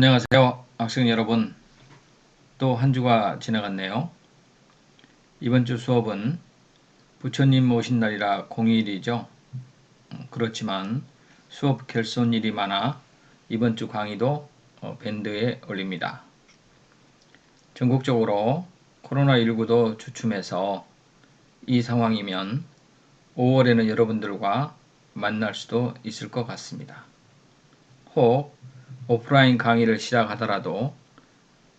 안녕하세요, 학생 여러분. 또 한 주가 지나갔네요. 이번 주 수업은 부처님 오신 날이라 공휴일이죠. 그렇지만 수업 결손일이 많아 이번 주 강의도 밴드에 올립니다. 전국적으로 코로나19도 주춤해서 이 상황이면 5월에는 여러분들과 만날 수도 있을 것 같습니다. 혹 오프라인 강의를 시작하더라도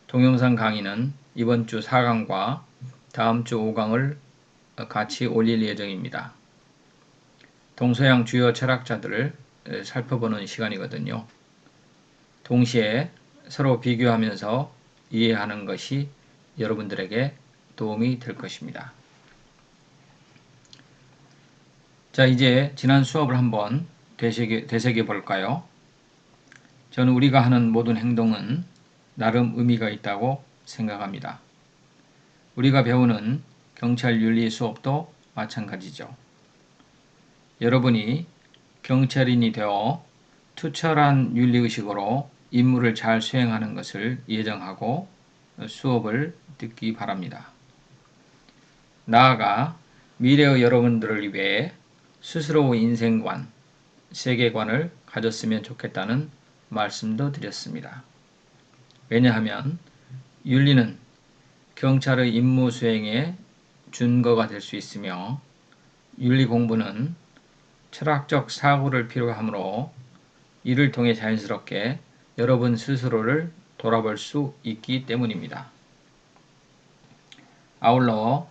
동영상 강의는 이번 주 4강과 다음 주 5강을 같이 올릴 예정입니다. 동서양 주요 철학자들을 살펴보는 시간이거든요. 동시에 서로 비교하면서 이해하는 것이 여러분들에게 도움이 될 것입니다. 자, 이제 지난 수업을 한번 되새겨 볼까요? 저는 우리가 하는 모든 행동은 나름 의미가 있다고 생각합니다. 우리가 배우는 경찰 윤리 수업도 마찬가지죠. 여러분이 경찰인이 되어 투철한 윤리의식으로 임무를 잘 수행하는 것을 예정하고 수업을 듣기 바랍니다. 나아가 미래의 여러분들을 위해 스스로의 인생관, 세계관을 가졌으면 좋겠다는 말씀도 드렸습니다. 왜냐하면 윤리는 경찰의 임무 수행에 준거가 될 수 있으며 윤리 공부는 철학적 사고를 필요로 하므로 이를 통해 자연스럽게 여러분 스스로를 돌아볼 수 있기 때문입니다. 아울러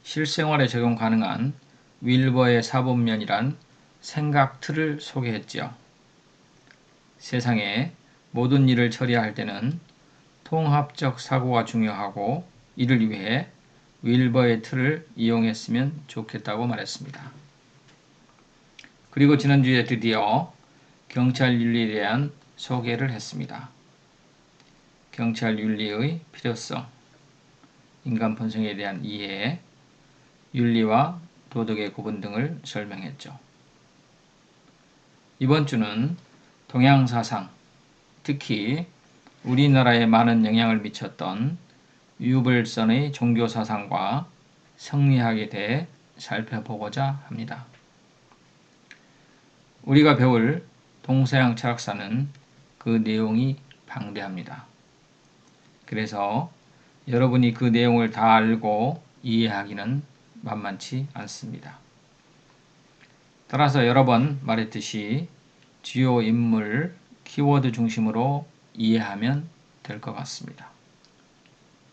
실생활에 적용 가능한 윌버의 사법면이란 생각 틀을 소개했지요. 세상에 모든 일을 처리할 때는 통합적 사고가 중요하고 이를 위해 윌버의 틀을 이용했으면 좋겠다고 말했습니다. 그리고 지난주에 드디어 경찰 윤리에 대한 소개를 했습니다. 경찰 윤리의 필요성, 인간 본성에 대한 이해, 윤리와 도덕의 구분 등을 설명했죠. 이번 주는 동양 사상, 특히 우리나라에 많은 영향을 미쳤던 유불선의 종교 사상과 성리학에 대해 살펴보고자 합니다. 우리가 배울 동서양 철학사는 그 내용이 방대합니다. 그래서 여러분이 그 내용을 다 알고 이해하기는 만만치 않습니다. 따라서 여러 번 말했듯이 주요 인물, 키워드 중심으로 이해하면 될 것 같습니다.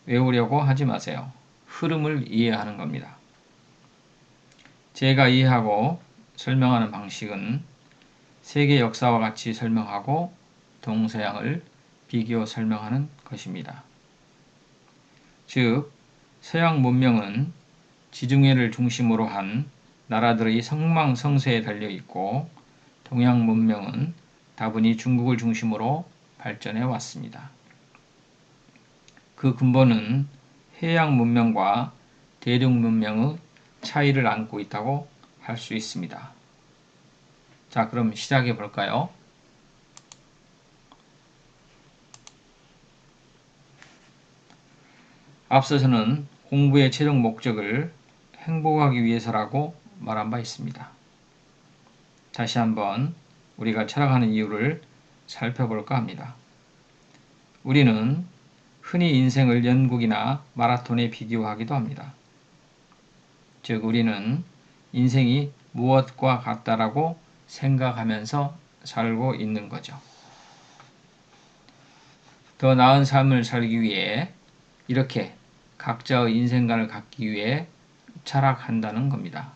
외우려고 하지 마세요. 흐름을 이해하는 겁니다. 제가 이해하고 설명하는 방식은 세계 역사와 같이 설명하고 동서양을 비교 설명하는 것입니다. 즉, 서양 문명은 지중해를 중심으로 한 나라들의 성망성쇠에 달려있고 동양 문명은 다분히 중국을 중심으로 발전해 왔습니다. 그 근본은 해양 문명과 대륙 문명의 차이를 안고 있다고 할 수 있습니다. 자, 그럼 시작해 볼까요? 앞서서는 공부의 최종 목적을 행복하기 위해서라고 말한 바 있습니다. 다시 한번 우리가 철학하는 이유를 살펴볼까 합니다. 우리는 흔히 인생을 연극이나 마라톤에 비교하기도 합니다. 즉, 우리는 인생이 무엇과 같다라고 생각하면서 살고 있는 거죠. 더 나은 삶을 살기 위해 이렇게 각자의 인생관을 갖기 위해 철학한다는 겁니다.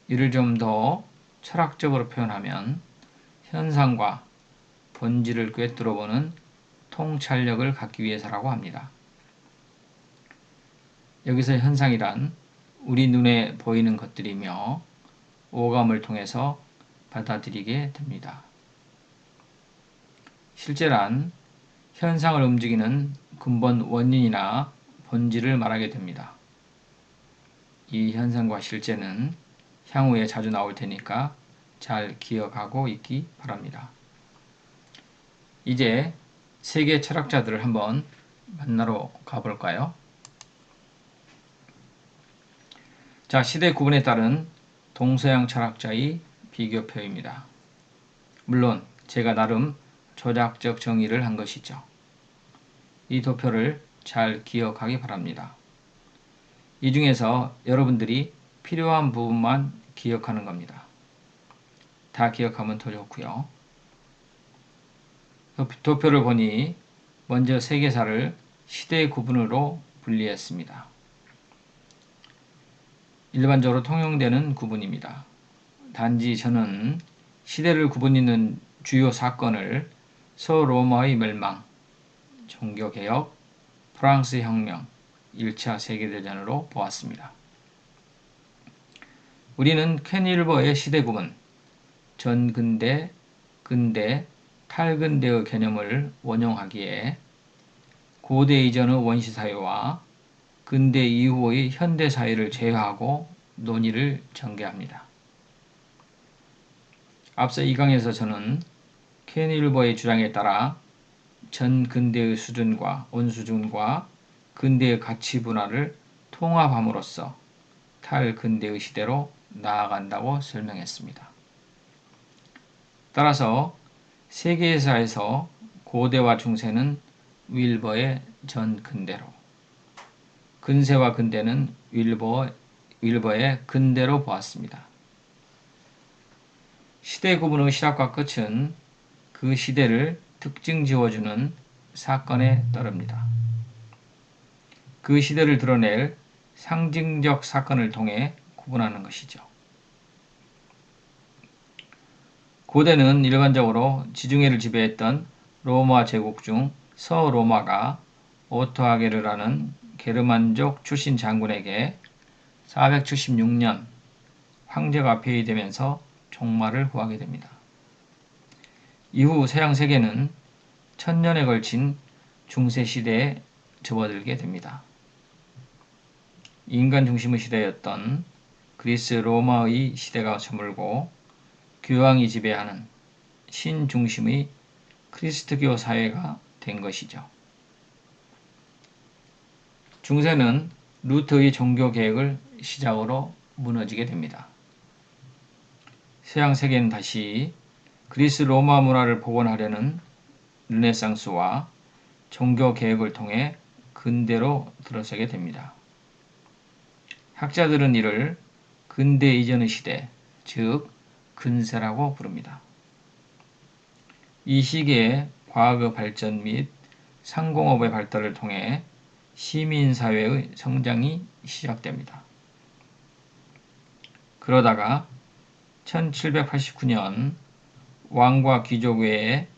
이를 좀 더 철학적으로 표현하면 현상과 본질을 꿰뚫어보는 통찰력을 갖기 위해서라고 합니다. 여기서 현상이란 우리 눈에 보이는 것들이며 오감을 통해서 받아들이게 됩니다. 실제란 현상을 움직이는 근본 원인이나 본질을 말하게 됩니다. 이 현상과 실제는 향후에 자주 나올 테니까 잘 기억하고 있기 바랍니다. 이제 세계 철학자들을 한번 만나러 가볼까요? 자, 시대 구분에 따른 동서양 철학자의 비교표입니다. 물론 제가 나름 조작적 정의를 한 것이죠. 이 도표를 잘 기억하기 바랍니다. 이 중에서 여러분들이 필요한 부분만 기억하는 겁니다. 다 기억하면 더 좋고요. 도표를 보니 먼저 세계사를 시대 구분으로 분리했습니다. 일반적으로 통용되는 구분입니다. 단지 저는 시대를 구분짓는 주요 사건을 서로마의 멸망, 종교개혁, 프랑스 혁명, 1차 세계대전으로 보았습니다. 우리는 켄일버의 시대 구분, 전근대, 근대, 탈근대의 개념을 원용하기에 고대 이전의 원시사회와 근대 이후의 현대사회를 제외하고 논의를 전개합니다. 앞서 이 강에서 저는 켄일버의 주장에 따라 전근대의 수준과 원수준과 근대의 가치 분화를 통합함으로써 탈근대의 시대로 나아간다고 설명했습니다. 따라서 세계사에서 고대와 중세는 윌버의 전근대로, 근세와 근대는 윌버의 근대로 보았습니다. 시대 구분의 시작과 끝은 그 시대를 특징 지어주는 사건에 따릅니다. 그 시대를 드러낼 상징적 사건을 통해 구분하는 것이죠. 고대는 일반적으로 지중해를 지배했던 로마 제국 중 서로마가 오토아게르라는 게르만족 출신 장군에게 476년 황제가 폐위되면서 종말을 구하게 됩니다. 이후 서양 세계는 1000년에 걸친 중세시대에 접어들게 됩니다. 인간 중심의 시대였던 그리스 로마의 시대가 저물고 교황이 지배하는 신중심의 크리스트교 사회가 된 것이죠. 중세는 루터의 종교개혁을 시작으로 무너지게 됩니다. 서양 세계는 다시 그리스 로마 문화를 복원하려는 르네상스와 종교개혁을 통해 근대로 들어서게 됩니다. 학자들은 이를 근대 이전의 시대, 즉 근세라고 부릅니다. 이 시기에 과학의 발전 및 상공업의 발달을 통해 시민사회의 성장이 시작됩니다. 그러다가 1789년 왕과 귀족 외에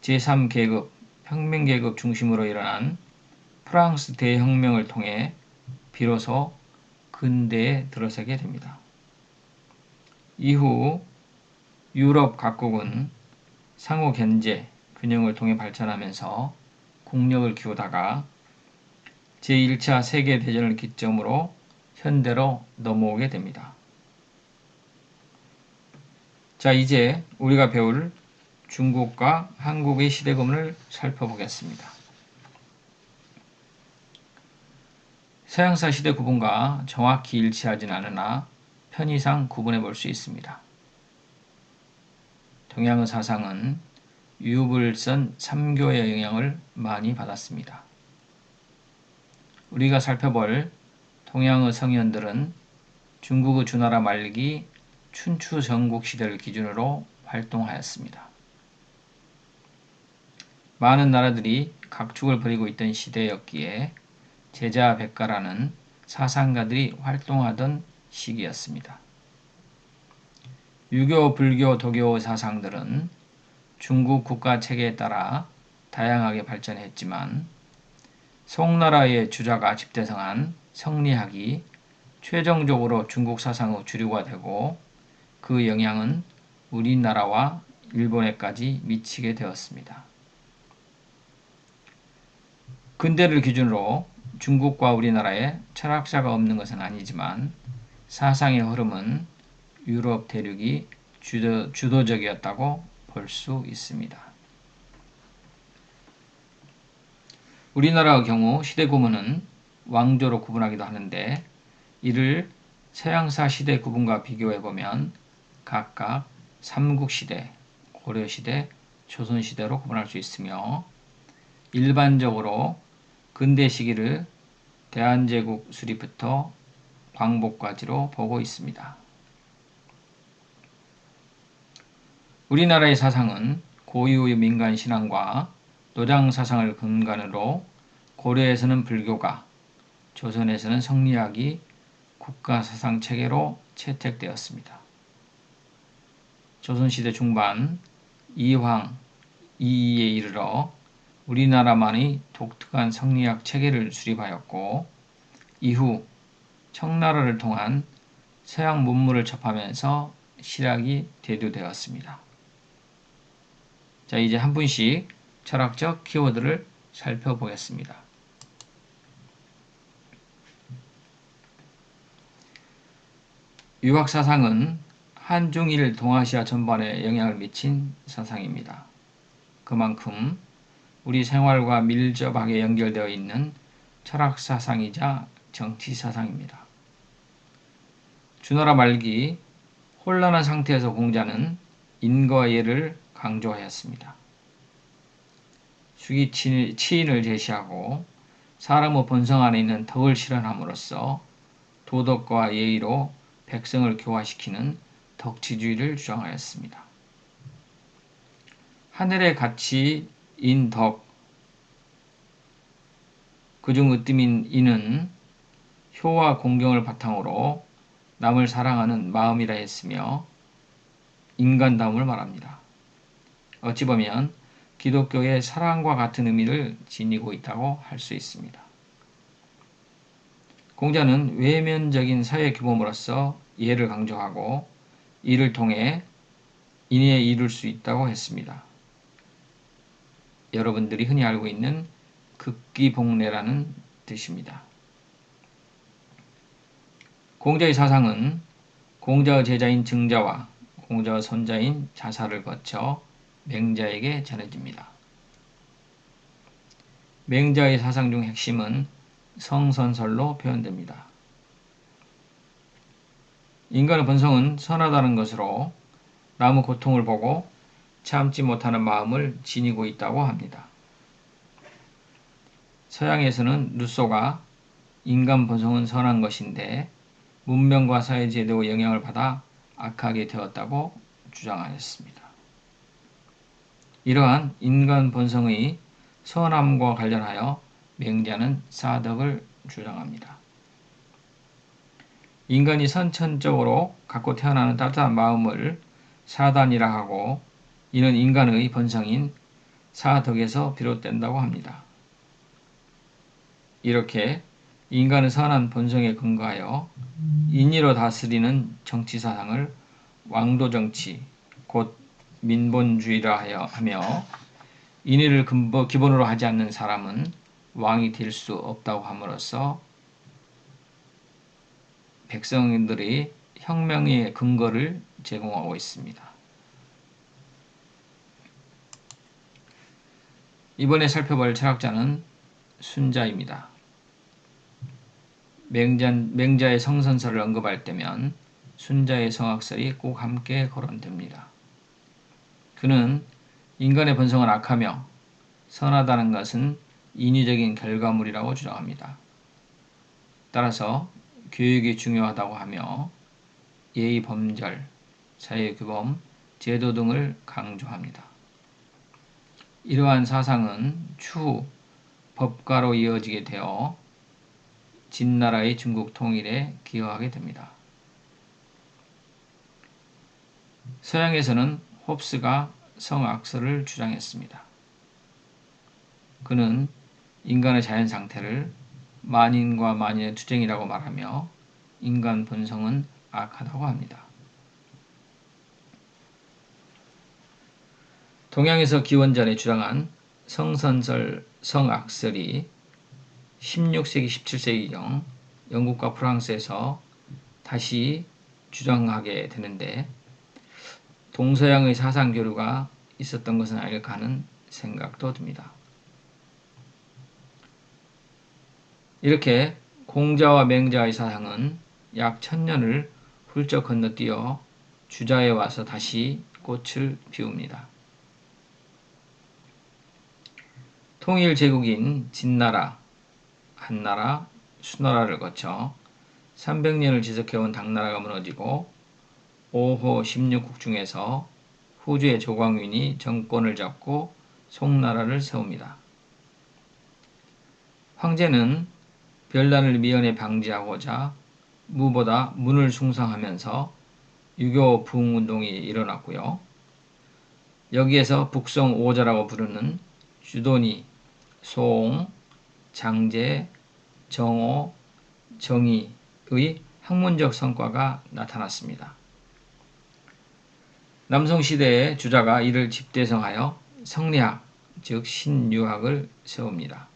제3계급, 혁명계급 중심으로 일어난 프랑스 대혁명을 통해 비로소 근대에 들어서게 됩니다. 이후 유럽 각국은 상호 견제, 균형을 통해 발전하면서 국력을 키우다가 제1차 세계대전을 기점으로 현대로 넘어오게 됩니다. 자, 이제 우리가 배울 중국과 한국의 시대구분을 살펴보겠습니다. 서양사 시대 구분과 정확히 일치하진 않으나 편의상 구분해 볼 수 있습니다. 동양의 사상은 유불선 3교의 영향을 많이 받았습니다. 우리가 살펴볼 동양의 성현들은 중국의 주나라 말기 춘추 전국 시대를 기준으로 활동하였습니다. 많은 나라들이 각축을 벌이고 있던 시대였기에 제자백가라는 사상가들이 활동하던 시기였습니다. 유교, 불교, 도교 사상들은 중국 국가 체계에 따라 다양하게 발전했지만 송나라의 주자가 집대성한 성리학이 최종적으로 중국 사상의 주류가 되고 그 영향은 우리나라와 일본에까지 미치게 되었습니다. 근대를 기준으로 중국과 우리나라에 철학자가 없는 것은 아니지만 사상의 흐름은 유럽 대륙이 주도적이었다고 볼 수 있습니다. 우리나라의 경우 시대 구분은 왕조로 구분하기도 하는데 이를 서양사 시대 구분과 비교해보면 각각 삼국시대, 고려시대, 조선시대로 구분할 수 있으며 일반적으로 근대 시기를 대한제국 수립부터 광복까지로 보고 있습니다. 우리나라의 사상은 고유의 민간 신앙과 노장 사상을 근간으로 고려에서는 불교가, 조선에서는 성리학이 국가 사상 체계로 채택되었습니다. 조선시대 중반 이황, 이이에 이르러 우리나라만의 독특한 성리학 체계를 수립하였고 이후 청나라를 통한 서양 문물을 접하면서 실학이 대두되었습니다. 자, 이제 한 분씩 철학적 키워드를 살펴보겠습니다. 유학사상은 한중일 동아시아 전반에 영향을 미친 사상입니다. 그만큼 우리 생활과 밀접하게 연결되어 있는 철학사상이자 정치사상입니다. 주나라 말기 혼란한 상태에서 공자는 인과 예를 강조하였습니다. 수기 치인을 제시하고 사람의 본성 안에 있는 덕을 실현함으로써 도덕과 예의로 백성을 교화시키는 덕치주의를 주장하였습니다. 하늘의 가치인 덕, 그중 으뜸인 이는 효와 공경을 바탕으로 남을 사랑하는 마음이라 했으며 인간다움을 말합니다. 어찌 보면 기독교의 사랑과 같은 의미를 지니고 있다고 할 수 있습니다. 공자는 외면적인 사회 규범으로서 예를 강조하고 이를 통해 인에 이룰 수 있다고 했습니다. 여러분들이 흔히 알고 있는 극기복례라는 뜻입니다. 공자의 사상은 공자의 제자인 증자와 공자의 손자인 자사를 거쳐 맹자에게 전해집니다. 맹자의 사상 중 핵심은 성선설로 표현됩니다. 인간의 본성은 선하다는 것으로 남의 고통을 보고 참지 못하는 마음을 지니고 있다고 합니다. 서양에서는 루소가 인간 본성은 선한 것인데 문명과 사회제도의 영향을 받아 악하게 되었다고 주장하였습니다. 이러한 인간 본성의 선함과 관련하여 맹자는 사덕을 주장합니다. 인간이 선천적으로 갖고 태어나는 따뜻한 마음을 사단이라 하고 이는 인간의 본성인 사덕에서 비롯된다고 합니다. 이렇게 인간의 선한 본성에 근거하여 인의로 다스리는 정치사상을 왕도정치, 곧 민본주의라 하며 인의를 기본으로 하지 않는 사람은 왕이 될 수 없다고 함으로써 백성들의 혁명의 근거를 제공하고 있습니다. 이번에 살펴볼 철학자는 순자입니다. 맹자의 성선설을 언급할 때면 순자의 성악설이 꼭 함께 거론됩니다. 그는 인간의 본성은 악하며 선하다는 것은 인위적인 결과물이라고 주장합니다. 따라서 교육이 중요하다고 하며 예의 범절, 사회규범, 제도 등을 강조합니다. 이러한 사상은 추후 법가로 이어지게 되어 진나라의 중국 통일에 기여하게 됩니다. 서양에서는 홉스가 성악설을 주장했습니다. 그는 인간의 자연 상태를 만인과 만인의 투쟁이라고 말하며 인간 본성은 악하다고 합니다. 동양에서 기원전에 주장한 성선설, 성악설이 16세기, 17세기경 영국과 프랑스에서 다시 주장하게 되는데 동서양의 사상 교류가 있었던 것은 아닐까 하는 생각도 듭니다. 이렇게 공자와 맹자의 사상은 약 1000년을 훌쩍 건너뛰어 주자에 와서 다시 꽃을 피웁니다. 통일 제국인 진나라, 한나라, 수나라를 거쳐 300년을 지속해온 당나라가 무너지고 5호 16국 중에서 후주의 조광윤이 정권을 잡고 송나라를 세웁니다. 황제는 별난을 미연에 방지하고자 무보다 문을 숭상하면서 유교 부흥운동이 일어났고요. 여기에서 북송 오자라고 부르는 주돈이, 소옹, 장제, 정오, 정의의 학문적 성과가 나타났습니다. 남성시대의 주자가 이를 집대성하여 성리학, 즉 신유학을 세웁니다.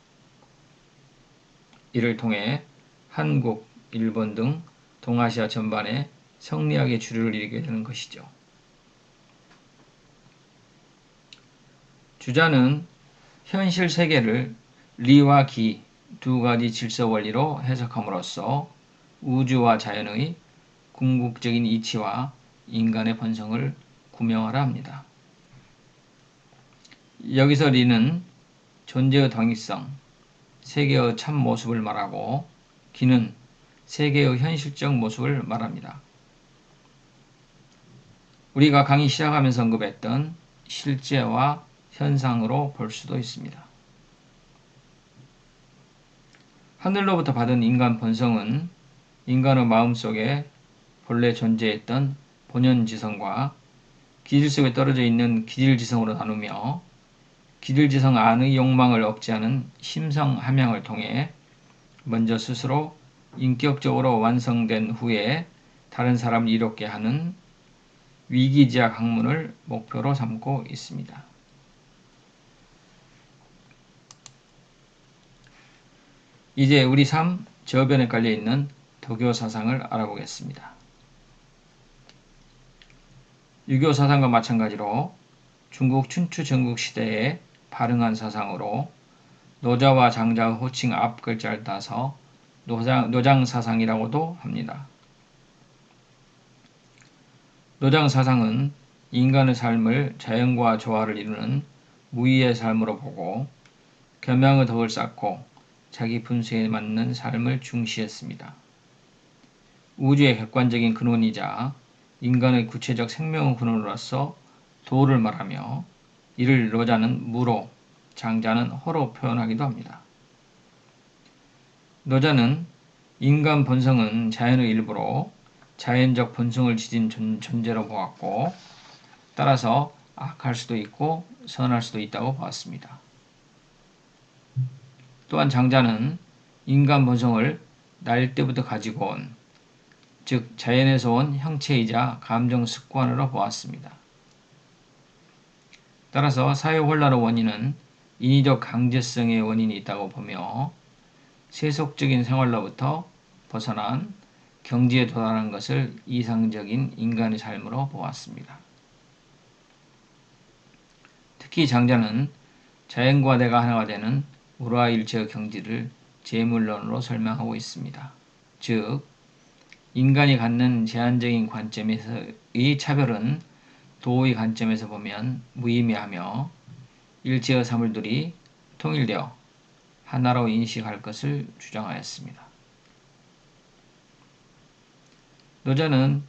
이를 통해 한국, 일본 등 동아시아 전반에 성리학의 주류를 이루게 되는 것이죠. 주자는 현실 세계를 리와 기 두 가지 질서 원리로 해석함으로써 우주와 자연의 궁극적인 이치와 인간의 본성을 구명하라 합니다. 여기서 리는 존재의 당위성, 세계의 참 모습을 말하고 기는 세계의 현실적 모습을 말합니다. 우리가 강의 시작하면서 언급했던 실제와 현상으로 볼 수도 있습니다. 하늘로부터 받은 인간 본성은 인간의 마음속에 본래 존재했던 본연지성과 기질 속에 떨어져 있는 기질지성으로 나누며 기질지성 안의 욕망을 억제하는 심성함양을 통해 먼저 스스로 인격적으로 완성된 후에 다른 사람을 이롭게 하는 위기지학 학문을 목표로 삼고 있습니다. 이제 우리 삶 저변에 깔려있는 도교 사상을 알아보겠습니다. 유교 사상과 마찬가지로 중국 춘추 전국 시대에 발흥한 사상으로 노자와 장자의 호칭 앞 글자를 따서 노장 사상이라고도 합니다. 노장 사상은 인간의 삶을 자연과 조화를 이루는 무의의 삶으로 보고 겸양의 덕을 쌓고 자기 분수에 맞는 삶을 중시했습니다. 우주의 객관적인 근원이자 인간의 구체적 생명의 근원으로서 도를 말하며 이를 노자는 무로, 장자는 호로 표현하기도 합니다. 노자는 인간 본성은 자연의 일부로 자연적 본성을 지닌 존재로 보았고 따라서 악할 수도 있고 선할 수도 있다고 보았습니다. 또한 장자는 인간 본성을 날 때부터 가지고 온, 즉 자연에서 온 형체이자 감정 습관으로 보았습니다. 따라서 사회 혼란의 원인은 인위적 강제성의 원인이 있다고 보며 세속적인 생활로부터 벗어난 경지에 도달한 것을 이상적인 인간의 삶으로 보았습니다. 특히 장자는 자연과 내가 하나가 되는 우라일체의 경지를 재물론으로 설명하고 있습니다. 즉 인간이 갖는 제한적인 관점에서의 차별은 도의 관점에서 보면 무의미하며 일체의 사물들이 통일되어 하나로 인식할 것을 주장하였습니다. 노자는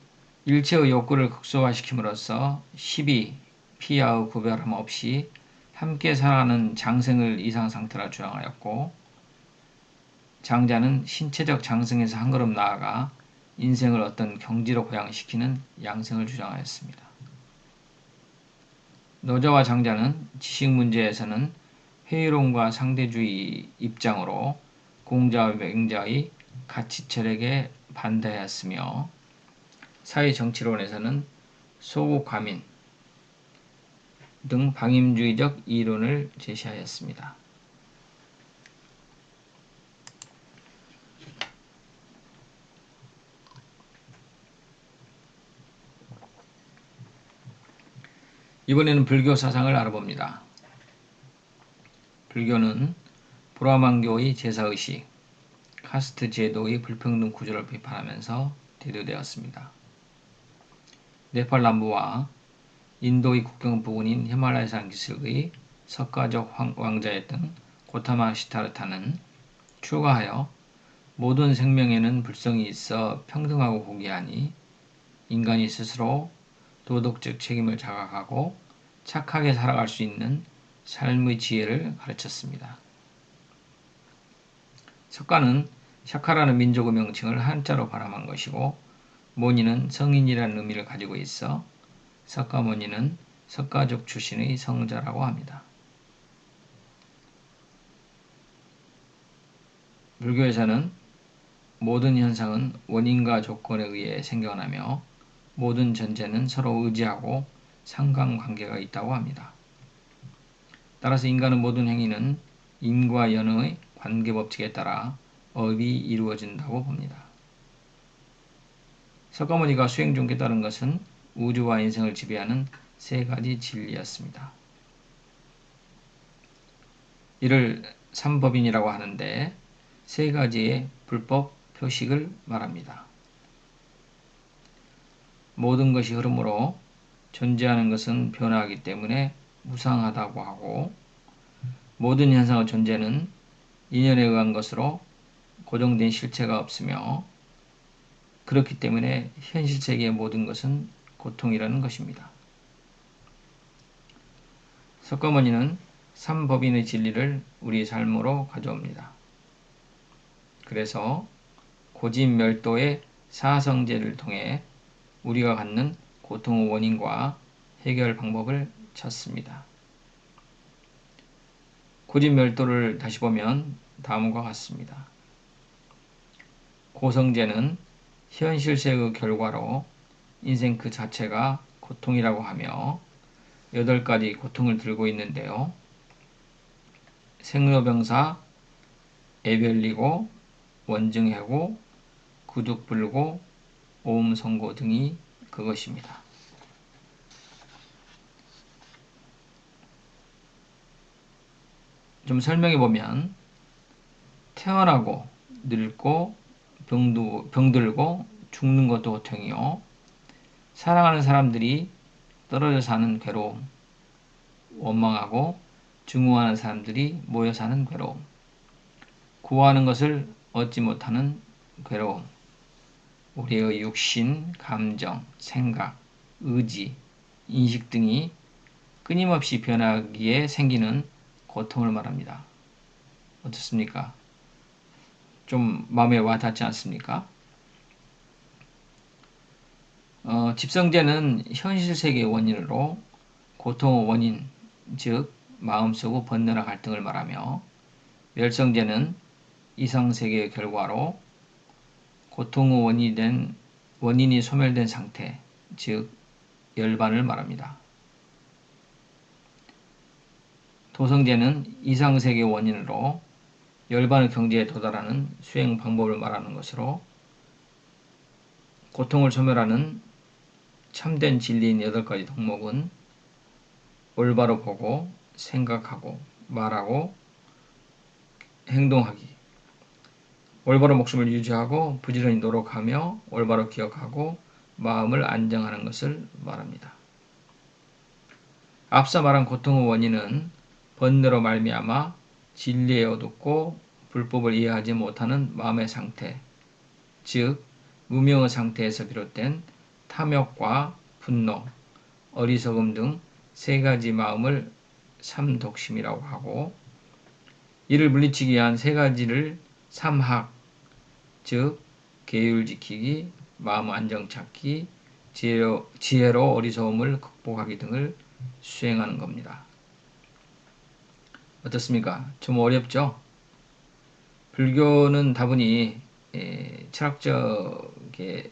일체의 욕구를 극소화시킴으로써 시비, 피하의 구별함 없이 함께 살아가는 장생을 이상상태라 주장하였고 장자는 신체적 장생에서 한 걸음 나아가 인생을 어떤 경지로 고양시키는 양생을 주장하였습니다. 노자와 장자는 지식 문제에서는 회의론과 상대주의 입장으로 공자와 맹자의 가치 철학에 반대하였으며 사회 정치론에서는 소국 과민 등 방임주의적 이론을 제시하였습니다. 이번에는 불교 사상을 알아봅니다. 불교는 브라만교의 제사의식, 카스트 제도의 불평등 구조를 비판하면서 대두되었습니다. 네팔 남부와 인도의 국경 부근인 히말라야산 기슭의 석가족 왕자였던 고타마 시타르타는 추가하여 모든 생명에는 불성이 있어 평등하고 호기하니 인간이 스스로 도덕적 책임을 자각하고 착하게 살아갈 수 있는 삶의 지혜를 가르쳤습니다. 석가는 샤카라는 민족의 명칭을 한자로 발음한 것이고 모니는 성인이라는 의미를 가지고 있어 석가모니는 석가족 출신의 성자라고 합니다. 불교에서는 모든 현상은 원인과 조건에 의해 생겨나며 모든 존재는 서로 의지하고 상관관계가 있다고 합니다. 따라서 인간의 모든 행위는 인과 연의 관계법칙에 따라 업이 이루어진다고 봅니다. 석가모니가 수행 중 깨달은 것은 우주와 인생을 지배하는 세 가지 진리였습니다. 이를 삼법인이라고 하는데 세 가지의 불법 표식을 말합니다. 모든 것이 흐름으로 존재하는 것은 변화하기 때문에 무상하다고 하고 모든 현상의 존재는 인연에 의한 것으로 고정된 실체가 없으며 그렇기 때문에 현실 세계의 모든 것은 고통이라는 것입니다. 석가모니는 삼법인의 진리를 우리 삶으로 가져옵니다. 그래서 고진멸도의 사성제를 통해 우리가 갖는 고통의 원인과 해결 방법을 찾습니다. 고진멸도를 다시 보면 다음과 같습니다. 고성제는 현실세의 결과로 인생 그 자체가 고통이라고 하며 8가지 고통을 들고 있는데요. 생로병사, 애별리고, 원증해고, 구둑불고, 오음성고 등이 그것입니다. 좀 설명해보면 태어나고 늙고 병들고 죽는 것도 고통이요. 사랑하는 사람들이 떨어져 사는 괴로움, 원망하고 증오하는 사람들이 모여 사는 괴로움, 구하는 것을 얻지 못하는 괴로움, 우리의 육신, 감정, 생각, 의지, 인식 등이 끊임없이 변하기에 생기는 고통을 말합니다. 어떻습니까? 좀 마음에 와닿지 않습니까? 집성제는 현실세계의 원인으로 고통의 원인, 즉 마음속의 번뇌나 갈등을 말하며 멸성제는 이상세계의 결과로 고통의 원인이 소멸된 상태, 즉 열반을 말합니다. 도성제는 이상세계의 원인으로 열반의 경지에 도달하는 수행 방법을 말하는 것으로 고통을 소멸하는 참된 진리인 8가지 덕목은 올바로 보고 생각하고 말하고 행동하기, 올바로 목숨을 유지하고 부지런히 노력하며 올바로 기억하고 마음을 안정하는 것을 말합니다. 앞서 말한 고통의 원인은 번뇌로 말미암아 진리에 어둡고 불법을 이해하지 못하는 마음의 상태, 즉 무명의 상태에서 비롯된 탐욕과 분노, 어리석음 등 3가지 마음을 삼독심이라고 하고 이를 물리치기 위한 3가지를 삼학, 즉 계율 지키기, 마음 안정 찾기, 지혜로 어리석음을 극복하기 등을 수행하는 겁니다. 어떻습니까? 좀 어렵죠? 불교는 다분히 철학적의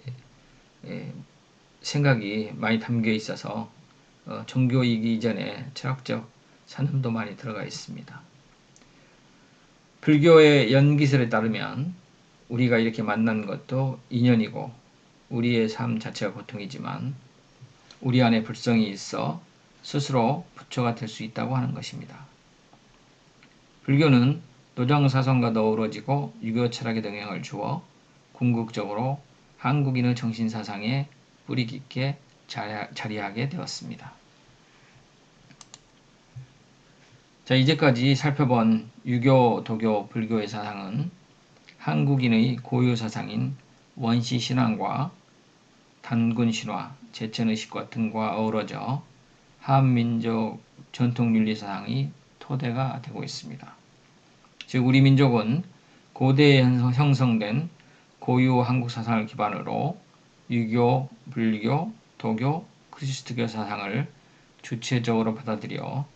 생각이 많이 담겨 있어서 종교이기 이전에 철학적 산음도 많이 들어가 있습니다. 불교의 연기설에 따르면 우리가 이렇게 만난 것도 인연이고 우리의 삶 자체가 고통이지만 우리 안에 불성이 있어 스스로 부처가 될 수 있다고 하는 것입니다. 불교는 노장사상과도 어우러지고 유교 철학에 영향을 주어 궁극적으로 한국인의 정신사상에 뿌리 깊게 자리하게 되었습니다. 자, 이제까지 살펴본 유교, 도교, 불교의 사상은 한국인의 고유 사상인 원시신앙과 단군신화, 제천의식과 등과 어우러져 한민족 전통윤리사상의 토대가 되고 있습니다. 즉 우리 민족은 고대에 형성된 고유 한국사상을 기반으로 유교, 불교, 도교, 그리스도교 사상을 주체적으로 받아들여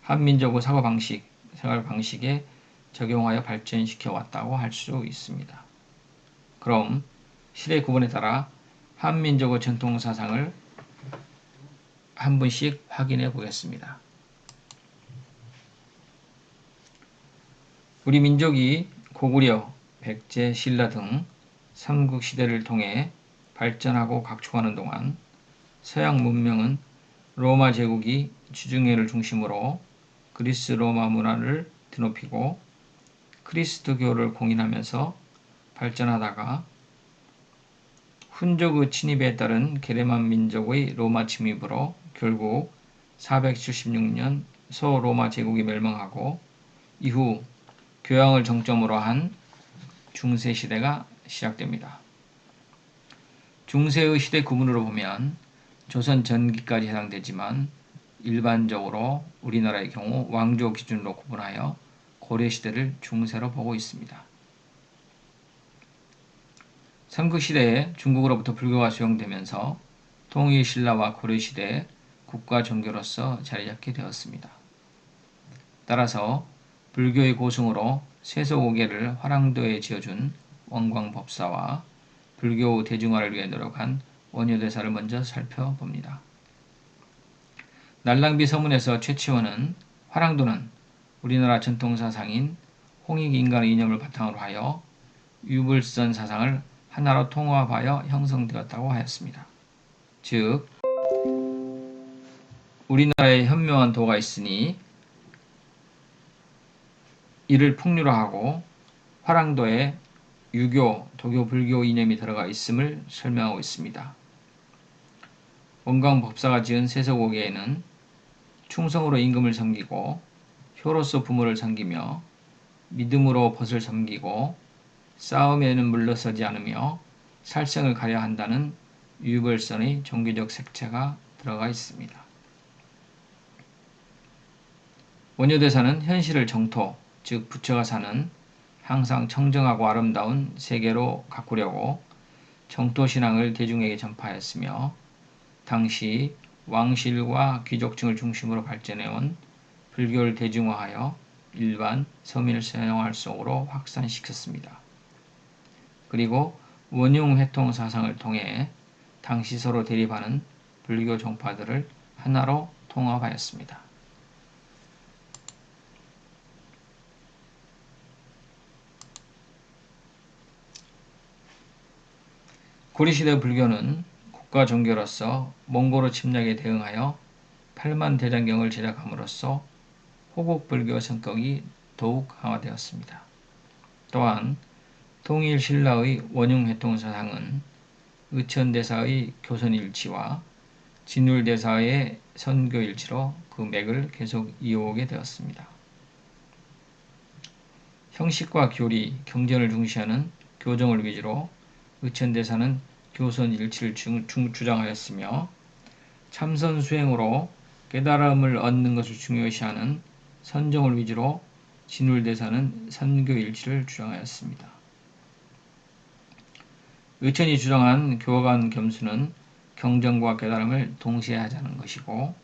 한민족의 사고방식, 생활방식에 적용하여 발전시켜 왔다고 할 수 있습니다. 그럼 시대 구분에 따라 한민족의 전통사상을 한 분씩 확인해 보겠습니다. 우리 민족이 고구려, 백제, 신라 등 삼국시대를 통해 발전하고 각축하는 동안 서양 문명은 로마 제국이 지중해를 중심으로 그리스 로마 문화를 드높이고 그리스도교를 공인하면서 발전하다가 훈족의 침입에 따른 게르만 민족의 로마 침입으로 결국 476년 소로마 제국이 멸망하고 이후 교양을 정점으로 한 중세시대가 시작됩니다. 중세의 시대 구분으로 보면 조선 전기까지 해당되지만 일반적으로 우리나라의 경우 왕조 기준으로 구분하여 고려시대를 중세로 보고 있습니다. 삼국시대에 중국으로부터 불교가 수용되면서 통일신라와 고려시대에 국가 종교로서 자리잡게 되었습니다. 따라서 불교의 고승으로 세속오계를 화랑도에 지어준 원광법사와 불교 대중화를 위해 노력한 원효대사를 먼저 살펴봅니다. 날랑비 서문에서 최치원은 화랑도는 우리나라 전통사상인 홍익인간의 이념을 바탕으로 하여 유불선 사상을 하나로 통합하여 형성되었다고 하였습니다. 즉 우리나라에 현명한 도가 있으니 이를 풍류화하고 화랑도에 유교, 도교, 불교 이념이 들어가 있음을 설명하고 있습니다. 원광법사가 지은 세속오계에는 충성으로 임금을 섬기고 효로서 부모를 섬기며 믿음으로 벗을 섬기고 싸움에는 물러서지 않으며 살생을 가려 한다는 유불선의 종교적 색채가 들어가 있습니다. 원효대사는 현실을 정토, 즉 부처가 사는 항상 청정하고 아름다운 세계로 가꾸려고 정토신앙을 대중에게 전파했으며 당시 왕실과 귀족층을 중심으로 발전해온 불교를 대중화하여 일반 서민을 생활 속으로 확산시켰습니다. 그리고 원흉회통 사상을 통해 당시 서로 대립하는 불교 종파들을 하나로 통합하였습니다. 고려시대 불교는 국가 종교로서 몽골의 침략에 대응하여 8만 대장경을 제작함으로써 호국불교 성격이 더욱 강화되었습니다. 또한 통일신라의 원흉회통사상은 의천대사의 교선일치와 진울대사의 선교일치로 그 맥을 계속 이어오게 되었습니다. 형식과 교리, 경전을 중시하는 교정을 위주로 의천대사는 교선일치를 주장하였으며 참선수행으로 깨달음을 얻는 것을 중요시하는 선정을 위주로 진울대사는 선교일치를 주장하였습니다. 의천이 주장한 교관 겸수는 경전과 깨달음을 동시에 하자는 것이고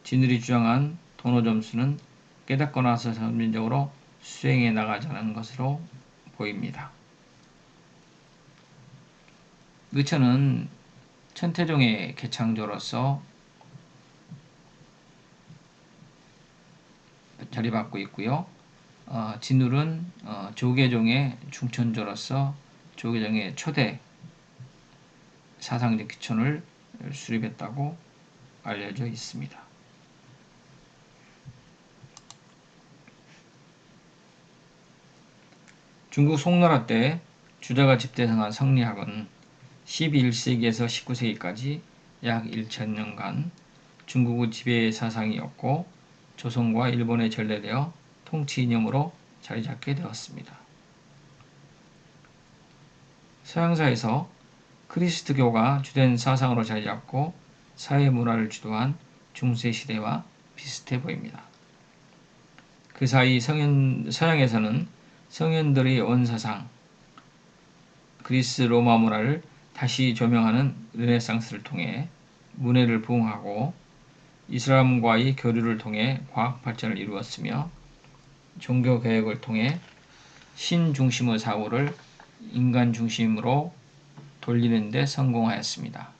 진울이 주장한 도노점수는 깨닫고 나서 점진적으로 수행해 나가자는 것으로 보입니다. 의천은 천태종의 개창조로서 자리받고 있고요. 진울은 조계종의 중천조로서 조계종의 초대 사상적 기촌을 수립했다고 알려져 있습니다. 중국 송나라 때 주자가 집대성한 성리학은 11세기에서 19세기까지 약 1000년간 중국의 지배 사상이었고 조선과 일본에 전래되어 통치 이념으로 자리잡게 되었습니다. 서양사에서 그리스도교가 주된 사상으로 자리잡고 사회 문화를 주도한 중세시대와 비슷해 보입니다. 그 사이 서양에서는 성현들의 원사상, 그리스 로마 문화를 다시 조명하는 르네상스를 통해 문해를 부흥하고 이슬람과의 교류를 통해 과학 발전을 이루었으며 종교 개혁을 통해 신 중심의 사고를 인간 중심으로 돌리는 데 성공하였습니다.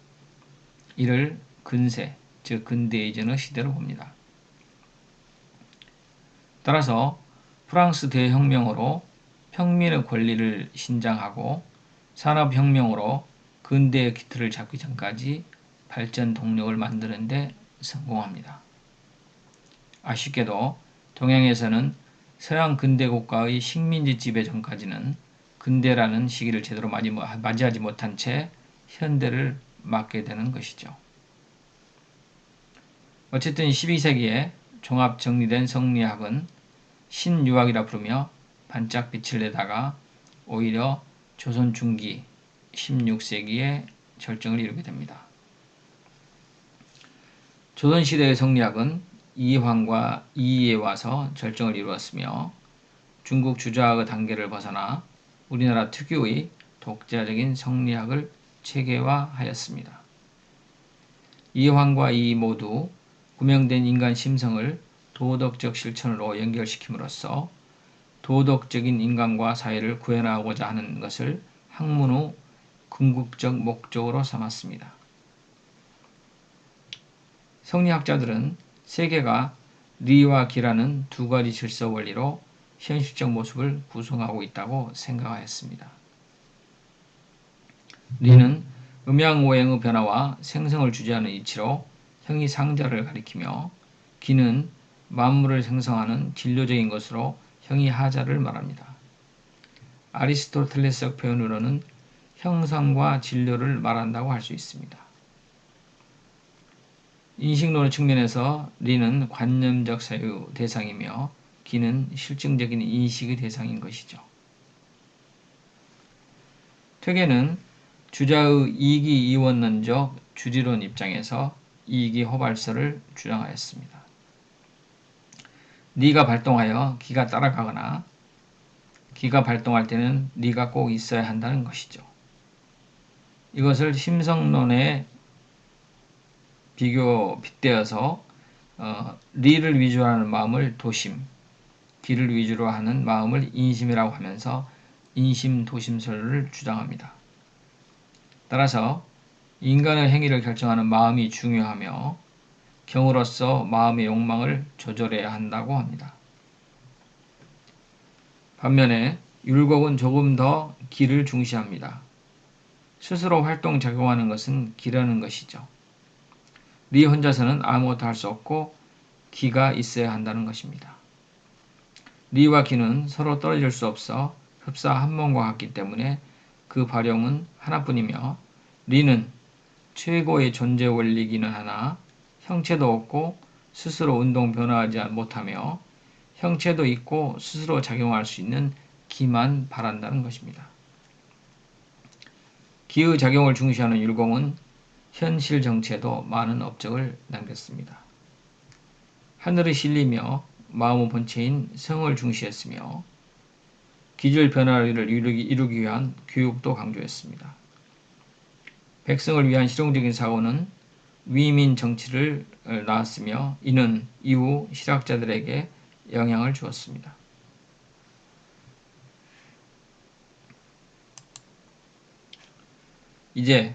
이를 근세, 즉 근대이전의 시대로 봅니다. 따라서 프랑스 대혁명으로 평민의 권리를 신장하고 산업혁명으로 근대의 기틀을 잡기 전까지 발전 동력을 만드는 데 성공합니다. 아쉽게도 동양에서는 서양 근대 국가의 식민지 지배 전까지는 근대라는 시기를 제대로 맞이하지 못한 채 현대를 맞게 되는 것이죠. 어쨌든 12세기에 종합 정리된 성리학은 신유학이라 부르며 반짝 빛을 내다가 오히려 조선 중기 16세기에 절정을 이루게 됩니다. 조선시대의 성리학은 이황과 이이에 와서 절정을 이루었으며 중국 주자학의 단계를 벗어나 우리나라 특유의 독자적인 성리학을 체계화하였습니다. 이황과 이이 모두 구명된 인간 심성을 도덕적 실천으로 연결시킴으로써 도덕적인 인간과 사회를 구현하고자 하는 것을 학문의 궁극적 목적으로 삼았습니다. 성리학자들은 세계가 리와 기라는 두 가지 질서 원리로 현실적 모습을 구성하고 있다고 생각하였습니다. 리는 음양오행의 변화와 생성을 주재하는 이치로 형이 상자를 가리키며 기는 만물을 생성하는 진료적인 것으로 형이 하자를 말합니다. 아리스토텔레스적 표현으로는 형상과 진료를 말한다고 할 수 있습니다. 인식론의 측면에서 리는 관념적 사유 대상이며 기는 실증적인 인식의 대상인 것이죠. 퇴계는 주자의 이기이원론적 주지론 입장에서 이기호발설을 주장하였습니다. 리가 발동하여 기가 따라가거나 기가 발동할 때는 리가 꼭 있어야 한다는 것이죠. 이것을 심성론에 빗대어서 리를 위주로 하는 마음을 도심, 기를 위주로 하는 마음을 인심이라고 하면서 인심도심설을 주장합니다. 따라서 인간의 행위를 결정하는 마음이 중요하며 경으로서 마음의 욕망을 조절해야 한다고 합니다. 반면에 율곡은 조금 더 기를 중시합니다. 스스로 활동작용하는 것은 기라는 것이죠. 리 혼자서는 아무것도 할 수 없고 기가 있어야 한다는 것입니다. 리와 기는 서로 떨어질 수 없어 흡사 한 몸과 같기 때문에 그 발용은 하나뿐이며 리는 최고의 존재 원리기는 하나 형체도 없고 스스로 운동 변화하지 못하며 형체도 있고 스스로 작용할 수 있는 기만 바란다는 것입니다. 기의 작용을 중시하는 율곡은 현실 정체에도 많은 업적을 남겼습니다. 하늘을 실리며 마음의 본체인 성을 중시했으며 기질 변화를 이루기 위한 교육도 강조했습니다. 백성을 위한 실용적인 사고는 위민 정치를 낳았으며 이는 이후 실학자들에게 영향을 주었습니다. 이제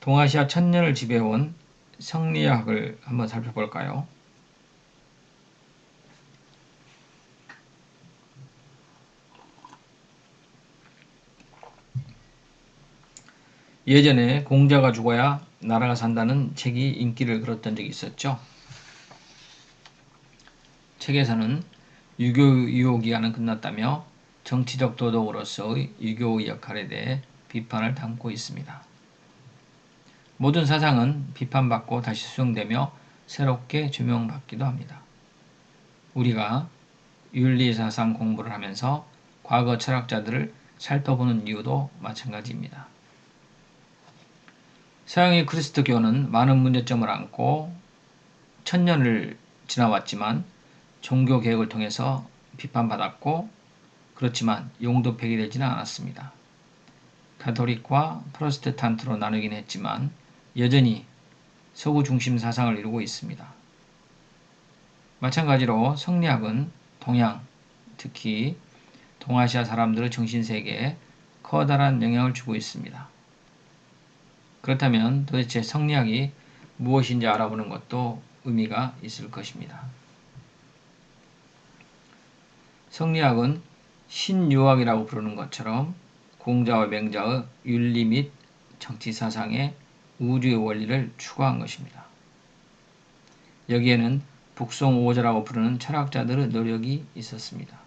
동아시아 천년을 지배해온 성리학을 한번 살펴볼까요? 예전에 공자가 죽어야 나라가 산다는 책이 인기를 끌었던 적이 있었죠. 책에서는 유교 유효기간은 끝났다며 정치적 도덕으로서의 유교의 역할에 대해 비판을 담고 있습니다. 모든 사상은 비판받고 다시 수정되며 새롭게 조명받기도 합니다. 우리가 윤리사상 공부를 하면서 과거 철학자들을 살펴보는 이유도 마찬가지입니다. 서양의 그리스도교는 많은 문제점을 안고 천년을 지나왔지만 종교 개혁을 통해서 비판받았고 그렇지만 용도 폐기되지는 않았습니다. 가톨릭과 프로테스탄트로 나누긴 했지만 여전히 서구 중심 사상을 이루고 있습니다. 마찬가지로 성리학은 동양, 특히 동아시아 사람들의 정신세계에 커다란 영향을 주고 있습니다. 그렇다면 도대체 성리학이 무엇인지 알아보는 것도 의미가 있을 것입니다. 성리학은 신유학이라고 부르는 것처럼 공자와 맹자의 윤리 및 정치사상의 우주의 원리를 추구한 것입니다. 여기에는 북송오저라고 부르는 철학자들의 노력이 있었습니다.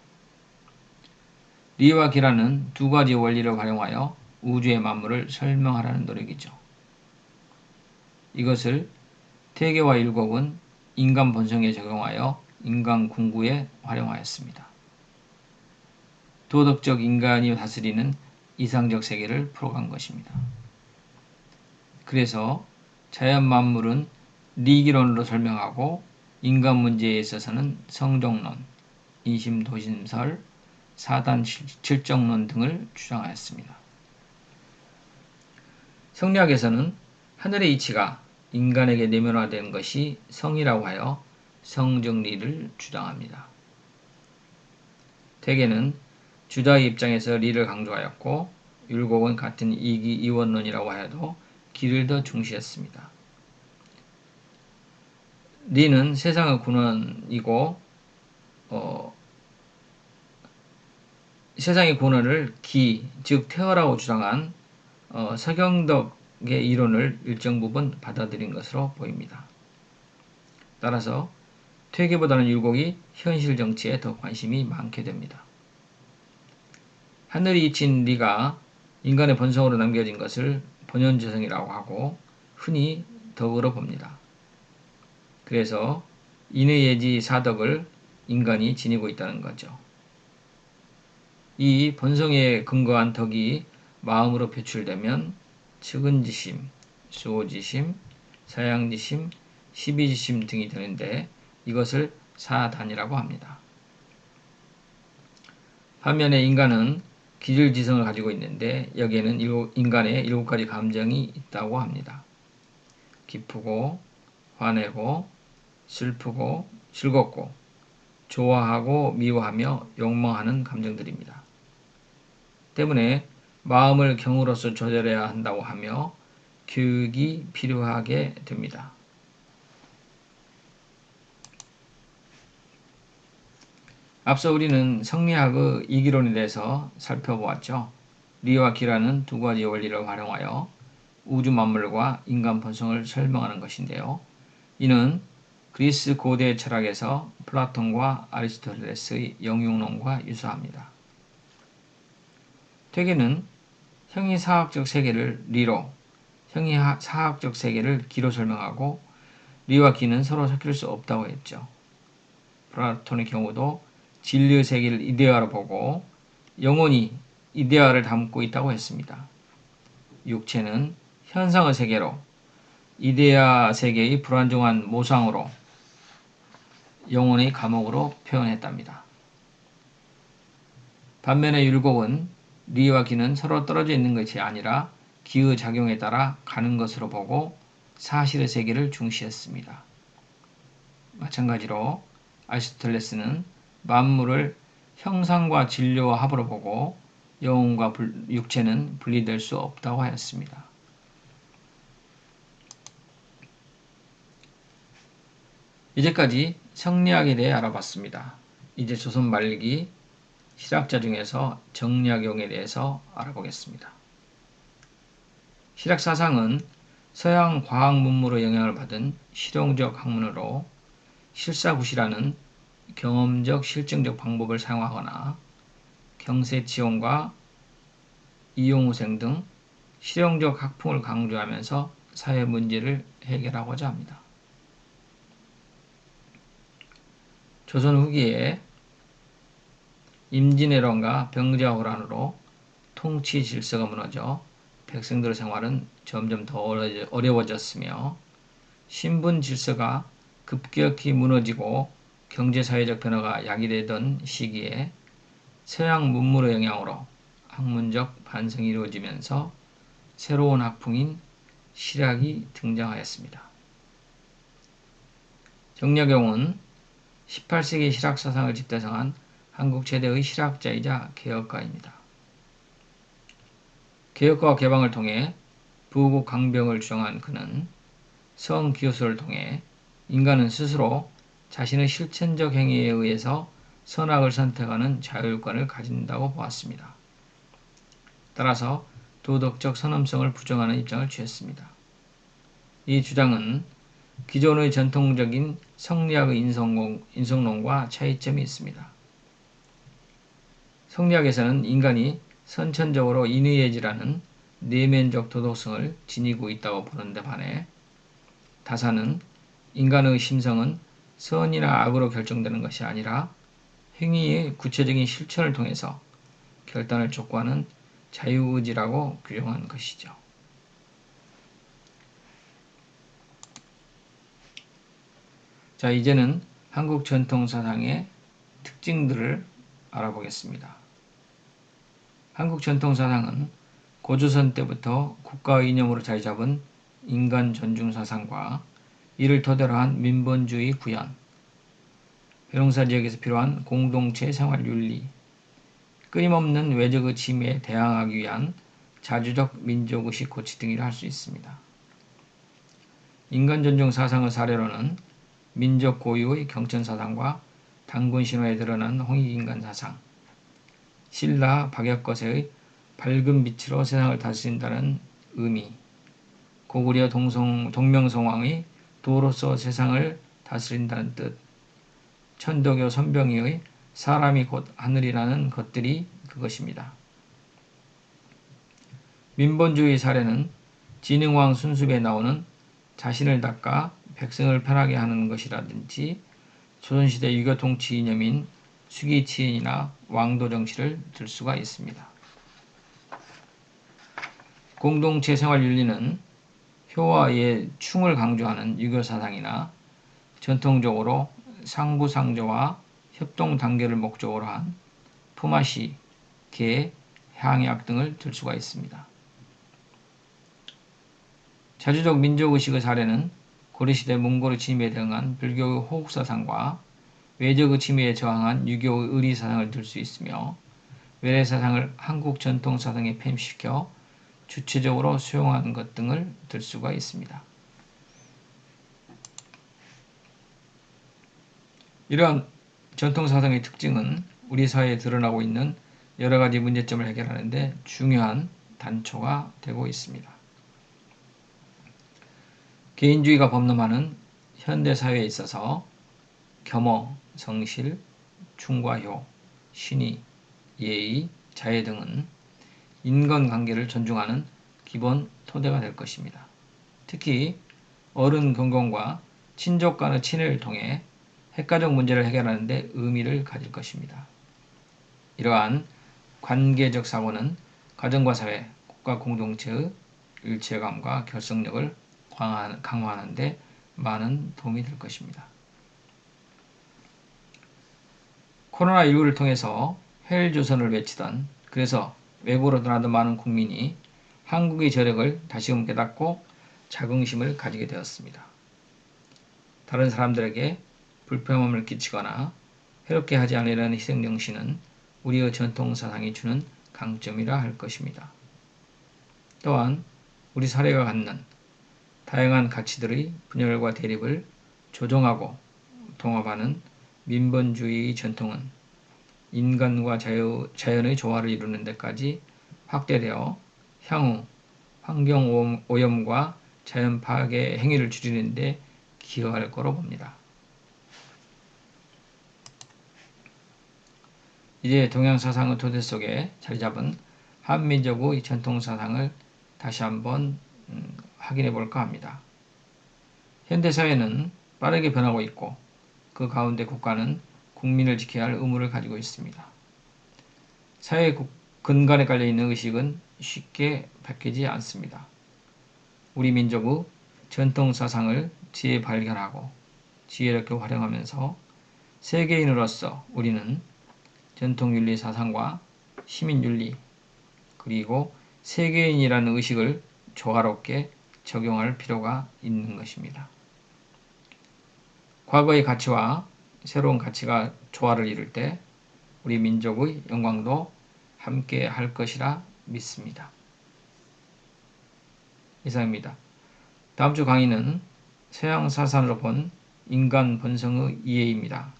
리와 기라는 두 가지 원리를 활용하여 우주의 만물을 설명하라는 노력이죠. 이것을 태계와 율곡은 인간 본성에 적용하여 인간 궁구에 활용하였습니다. 도덕적 인간이 다스리는 이상적 세계를 풀어간 것입니다. 그래서 자연 만물은 리기론으로 설명하고 인간 문제에 있어서는 성정론, 인심도심설, 사단 칠정론 등을 주장하였습니다. 성리학에서는 하늘의 이치가 인간에게 내면화된 것이 성이라고 하여 성정리를 주장합니다. 태계는 주자의 입장에서 리를 강조하였고 율곡은 같은 이기이원론이라고 하여도 기를 더 중시했습니다. 리는 세상의 근원이고 세상의 근원을 기, 즉 태어라고 주장한 서경덕의 이론을 일정 부분 받아들인 것으로 보입니다. 따라서 퇴계보다는 율곡이 현실 정치에 더 관심이 많게 됩니다. 하늘이 이친 리가 인간의 본성으로 남겨진 것을 본연재성이라고 하고 흔히 덕으로 봅니다. 그래서 인의예지 사덕을 인간이 지니고 있다는 거죠. 이 본성에 근거한 덕이 마음으로 표출되면 측은지심, 수호지심, 사양지심, 시비지심 등이 되는데 이것을 사단이라고 합니다. 반면에 인간은 기질지성을 가지고 있는데 여기에는 인간의 7가지 감정이 있다고 합니다. 기쁘고 화내고 슬프고 즐겁고 좋아하고 미워하며 욕망하는 감정들입니다. 때문에 마음을 경으로서 조절해야 한다고 하며 교육이 필요하게 됩니다. 앞서 우리는 성리학의 이기론에 대해서 살펴보았죠. 리와 기라는 두 가지 원리를 활용하여 우주 만물과 인간 본성을 설명하는 것인데요. 이는 그리스 고대 철학에서 플라톤과 아리스토텔레스의 영육론과 유사합니다. 퇴계는 형이사학적 세계를 리로, 형이사학적 세계를 기로 설명하고 리와 기는 서로 섞일 수 없다고 했죠. 플라톤의 경우도 진리의 세계를 이데아로 보고 영혼이 이데아를 담고 있다고 했습니다. 육체는 현상의 세계로, 이데아 세계의 불안정한 모상으로, 영혼의 감옥으로 표현했답니다. 반면에 율곡은 리와 기는 서로 떨어져 있는 것이 아니라 기의 작용에 따라 가는 것으로 보고 사실의 세계를 중시했습니다. 마찬가지로 아리스토텔레스는 만물을 형상과 진료와 합으로 보고 영혼과 육체는 분리될 수 없다고 하였습니다. 이제까지 성리학에 대해 알아봤습니다. 이제 조선 말기 실학자 중에서 정약용에 대해서 알아보겠습니다. 실학사상은 서양 과학 문물의 영향을 받은 실용적 학문으로 실사구시라는 경험적 실증적 방법을 사용하거나 경세치용과 이용우생 등 실용적 학풍을 강조하면서 사회 문제를 해결하고자 합니다. 조선 후기에 임진왜란과 병자호란으로 통치 질서가 무너져 백성들의 생활은 점점 더 어려워졌으며 신분 질서가 급격히 무너지고 경제사회적 변화가 야기되던 시기에 서양 문물의 영향으로 학문적 반성이 이루어지면서 새로운 학풍인 실학이 등장하였습니다. 정약용은 18세기 실학사상을 집대성한 한국 최대의 실학자이자 개혁가입니다. 개혁과 개방을 통해 부국 강병을 주장한 그는 성기요술을 통해 인간은 스스로 자신의 실천적 행위에 의해서 선악을 선택하는 자율권을 가진다고 보았습니다. 따라서 도덕적 선험성을 부정하는 입장을 취했습니다. 이 주장은 기존의 전통적인 성리학의 인성론과 차이점이 있습니다. 성리학에서는 인간이 선천적으로 인의예지라는 내면적 도덕성을 지니고 있다고 보는데 반해 다사는 인간의 심성은 선이나 악으로 결정되는 것이 아니라 행위의 구체적인 실천을 통해서 결단을 촉구하는 자유의지라고 규정한 것이죠. 자, 이제는 한국 전통사상의 특징들을 알아보겠습니다. 한국 전통사상은 고조선 때부터 국가의 이념으로 자리 잡은 인간 존중 사상과 이를 토대로 한 민본주의 구현, 벼농사 지역에서 필요한 공동체 생활 윤리, 끊임없는 외적의 침해에 대항하기 위한 자주적 민족의식 고취 등이라 할 수 있습니다. 인간 존중 사상의 사례로는 민족 고유의 경천사상과 단군 신화에 드러난 홍익인간 사상, 신라 박역거세의 밝은 빛으로 세상을 다스린다는 의미, 고구려 동명성왕의 도로서 세상을 다스린다는 뜻, 천도교 선병이의 사람이 곧 하늘이라는 것들이 그것입니다. 민본주의 사례는 진흥왕 순수배에 나오는 자신을 닦아 백성을 편하게 하는 것이라든지 조선시대 유교통치 이념인 수기치인이나 왕도정치를 들 수가 있습니다. 공동체 생활윤리는 효와의 충을 강조하는 유교사상이나 전통적으로 상부상조와 협동단계를 목적으로 한 품앗이, 계, 향약 등을 들 수가 있습니다. 자주적 민족의식의 사례는 고려시대 몽골의 침입에 대응한 불교의 호국사상과 외적의 침입에 저항한 유교의 의리사상을 들 수 있으며 외래사상을 한국 전통사상에 폐입시켜 주체적으로 수용하는 것 등을 들 수가 있습니다. 이러한 전통사상의 특징은 우리 사회에 드러나고 있는 여러가지 문제점을 해결하는 데 중요한 단초가 되고 있습니다. 개인주의가 범람하는 현대사회에 있어서 겸허, 성실, 충과효, 신의, 예의, 자애 등은 인간관계를 존중하는 기본 토대가 될 것입니다. 특히 어른 경건과 친족 간의 친애를 통해 핵가족 문제를 해결하는 데 의미를 가질 것입니다. 이러한 관계적 사고는 가정과 사회, 국가 공동체의 일체감과 결속력을 강화하는 데 많은 도움이 될 것입니다. 코로나19를 통해서 헬조선을 외치던, 그래서 외부로 떠나던 많은 국민이 한국의 저력을 다시금 깨닫고 자긍심을 가지게 되었습니다. 다른 사람들에게 불편함을 끼치거나 해롭게 하지 않으려는 희생정신은 우리의 전통사상이 주는 강점이라 할 것입니다. 또한 우리 사회가 갖는 다양한 가치들의 분열과 대립을 조정하고 통합하는 민본주의의 전통은 인간과 자연의 조화를 이루는 데까지 확대되어 향후 환경오염과 자연 파괴 행위를 줄이는 데 기여할 거로 봅니다. 이제 동양 사상의 토대 속에 자리 잡은 한민족의 전통 사상을 다시 한번 확인해 볼까 합니다. 현대 사회는 빠르게 변하고 있고 그 가운데 국가는 국민을 지켜야 할 의무를 가지고 있습니다. 사회 근간에 깔려있는 의식은 쉽게 바뀌지 않습니다. 우리 민족의 전통 사상을 재발견하고 지혜롭게 활용하면서 세계인으로서 우리는 전통윤리 사상과 시민윤리 그리고 세계인이라는 의식을 조화롭게 적용할 필요가 있는 것입니다. 과거의 가치와 새로운 가치가 조화를 이룰 때 우리 민족의 영광도 함께 할 것이라 믿습니다. 이상입니다. 다음 주 강의는 서양 사상으로 본 인간 본성의 이해입니다.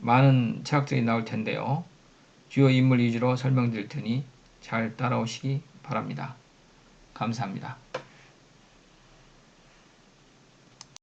많은 책들이 나올 텐데요. 주요 인물 위주로 설명드릴 테니 잘 따라오시기 바랍니다. 감사합니다.